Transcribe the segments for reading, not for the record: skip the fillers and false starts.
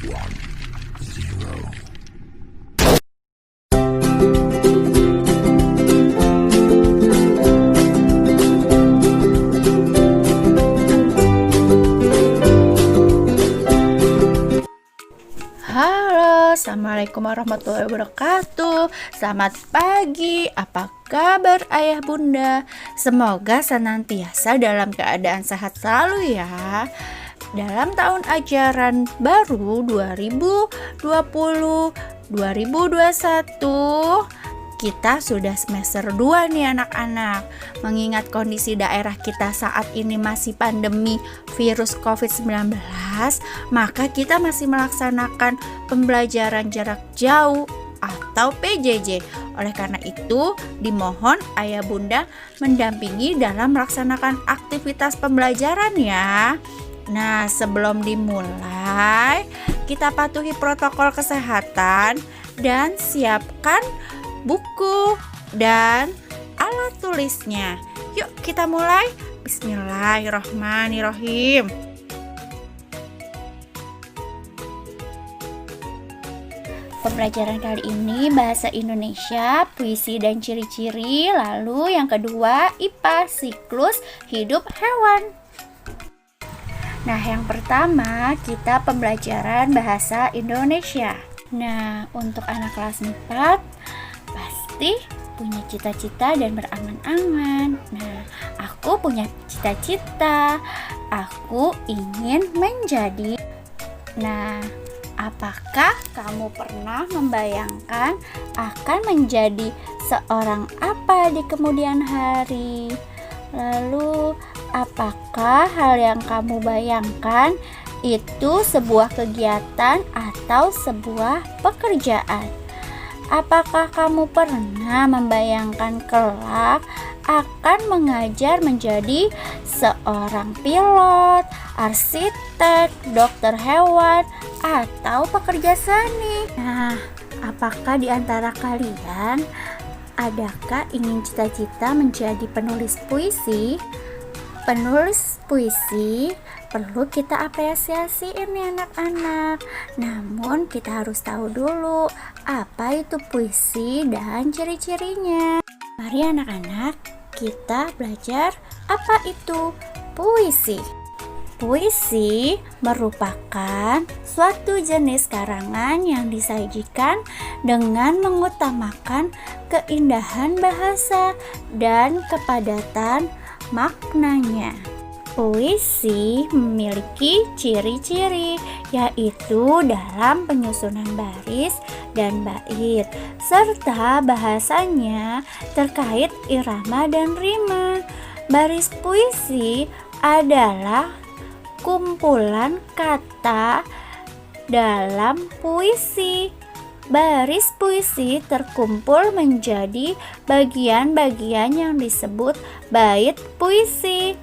Halo, assalamualaikum warahmatullahi wabarakatuh. Selamat pagi, apa kabar ayah bunda? Semoga senantiasa dalam keadaan sehat selalu ya. Dalam tahun ajaran baru 2020-2021, kita sudah semester 2 nih anak-anak. Mengingat kondisi daerah kita saat ini masih pandemi virus COVID-19, maka kita masih melaksanakan pembelajaran jarak jauh atau PJJ. Oleh karena itu, dimohon ayah bunda mendampingi dalam melaksanakan aktivitas pembelajaran ya. Nah, sebelum dimulai, kita patuhi protokol kesehatan dan siapkan buku dan alat tulisnya. Yuk kita mulai. Bismillahirrahmanirrahim. Pembelajaran kali ini bahasa Indonesia, puisi dan ciri-ciri. Lalu yang kedua IPA, siklus hidup hewan. Nah, yang pertama kita pembelajaran bahasa Indonesia. Nah, untuk anak kelas 4 pasti punya cita-cita dan berangan-angan. Nah, aku punya cita-cita. Aku ingin menjadi. Nah, apakah kamu pernah membayangkan akan menjadi seorang apa di kemudian hari? Lalu, apakah hal yang kamu bayangkan itu sebuah kegiatan atau sebuah pekerjaan? Apakah kamu pernah membayangkan kelak akan mengajar menjadi seorang pilot, arsitek, dokter hewan, atau pekerja seni? Nah, apakah di antara kalian adakah ingin cita-cita menjadi penulis puisi? Penulis puisi perlu kita apresiasi ini anak-anak. Namun kita harus tahu dulu apa itu puisi dan ciri-cirinya. Mari anak-anak, kita belajar apa itu puisi. Puisi merupakan suatu jenis karangan yang disajikan dengan mengutamakan keindahan bahasa dan kepadatan maknanya. Puisi memiliki ciri-ciri, yaitu dalam penyusunan baris dan bait, serta bahasanya terkait irama dan rima. Baris puisi adalah kumpulan kata dalam puisi. Baris puisi terkumpul menjadi bagian-bagian yang disebut bait puisi.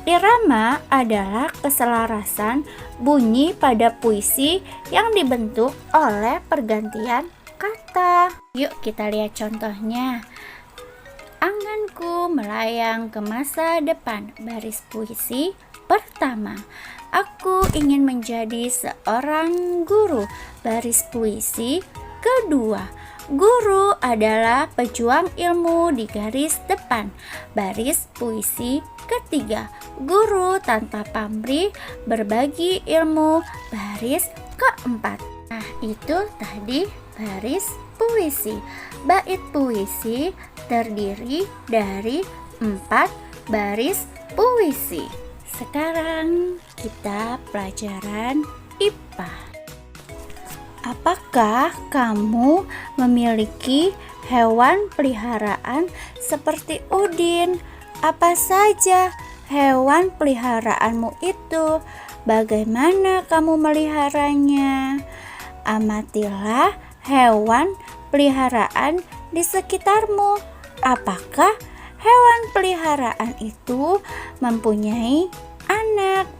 Irama adalah keselarasan bunyi pada puisi yang dibentuk oleh pergantian kata. Yuk kita lihat contohnya. Anganku melayang ke masa depan. Baris puisi pertama. Aku ingin menjadi seorang guru. Baris puisi kedua. Guru adalah pejuang ilmu di garis depan. Baris puisi ketiga. Guru tanpa pamrih berbagi ilmu. Baris keempat. Nah, itu tadi baris puisi. Bait puisi terdiri dari 4 baris puisi. Sekarang kita pelajaran IPA. Apakah kamu memiliki hewan peliharaan seperti Udin? Apa saja hewan peliharaanmu itu? Bagaimana kamu meliharanya? Amatilah hewan peliharaan di sekitarmu. Apakah hewan peliharaan itu mempunyai anak?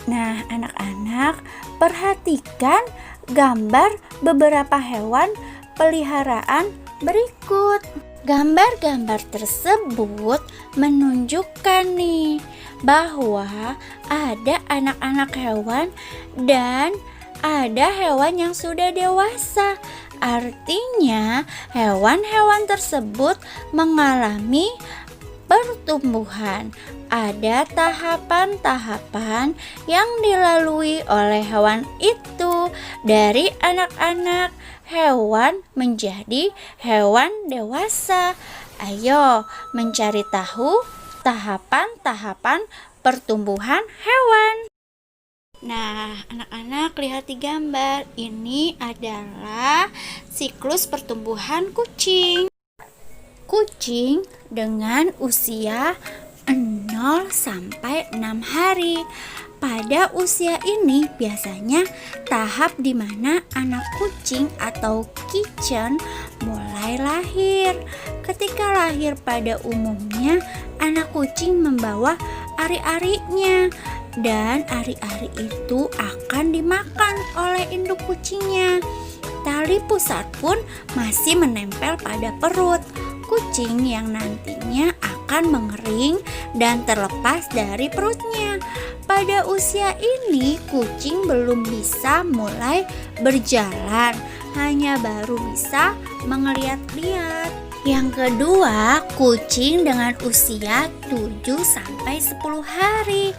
Nah, anak-anak, perhatikan gambar beberapa hewan peliharaan berikut. Gambar-gambar tersebut menunjukkan nih bahwa ada anak-anak hewan dan ada hewan yang sudah dewasa. Artinya, hewan-hewan tersebut mengalami pertumbuhan. Ada tahapan-tahapan yang dilalui oleh hewan itu, dari anak-anak hewan menjadi hewan dewasa. Ayo mencari tahu tahapan-tahapan pertumbuhan hewan. Nah, anak-anak lihat di gambar. Ini adalah siklus pertumbuhan kucing. Kucing dengan usia 0 sampai 6 hari. Pada usia ini biasanya tahap di mana anak kucing atau kicen mulai lahir. Ketika lahir pada umumnya, anak kucing membawa ari-arinya. Dan ari-ari itu akan dimakan oleh induk kucingnya. Tali pusar pun masih menempel pada perut kucing yang nantinya akan mengering dan terlepas dari perutnya. Pada usia ini kucing belum bisa mulai berjalan, hanya baru bisa melihat-lihat. Yang kedua, kucing dengan usia 7 sampai 10 hari.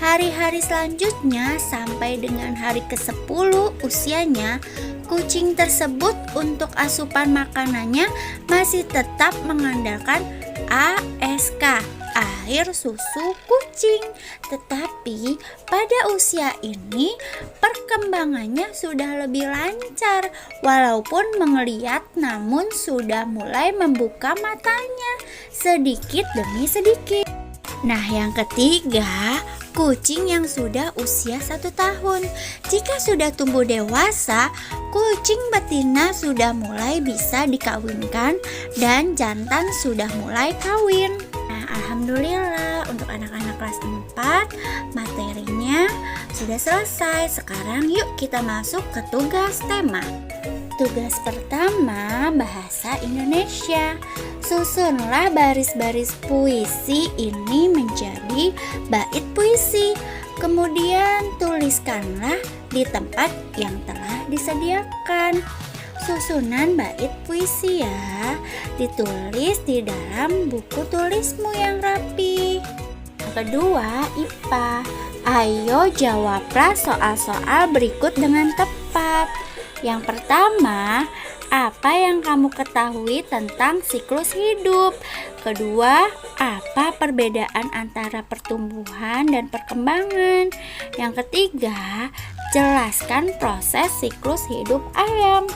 Hari-hari selanjutnya sampai dengan hari ke-10 usianya, kucing tersebut untuk asupan makanannya masih tetap mengandalkan ASK, air susu kucing. Tetapi pada usia ini perkembangannya sudah lebih lancar, walaupun mengeliat namun sudah mulai membuka matanya sedikit demi sedikit. Nah, yang ketiga, kucing yang sudah usia 1 tahun. Jika sudah tumbuh dewasa, kucing betina sudah mulai bisa dikawinkan dan jantan sudah mulai kawin. Nah, alhamdulillah untuk anak-anak kelas 4 materinya sudah selesai. Sekarang yuk kita masuk ke tugas tema. Tugas pertama, bahasa Indonesia. Susunlah baris-baris puisi ini menjadi bait puisi. Kemudian tuliskanlah di tempat yang telah disediakan. Susunan bait puisi ya, ditulis di dalam buku tulismu yang rapi. Yang kedua, IPA. Ayo jawablah soal-soal berikut dengan tepat. Yang pertama, apa yang kamu ketahui tentang siklus hidup? Kedua, apa perbedaan antara pertumbuhan dan perkembangan? Yang ketiga, jelaskan proses siklus hidup ayam.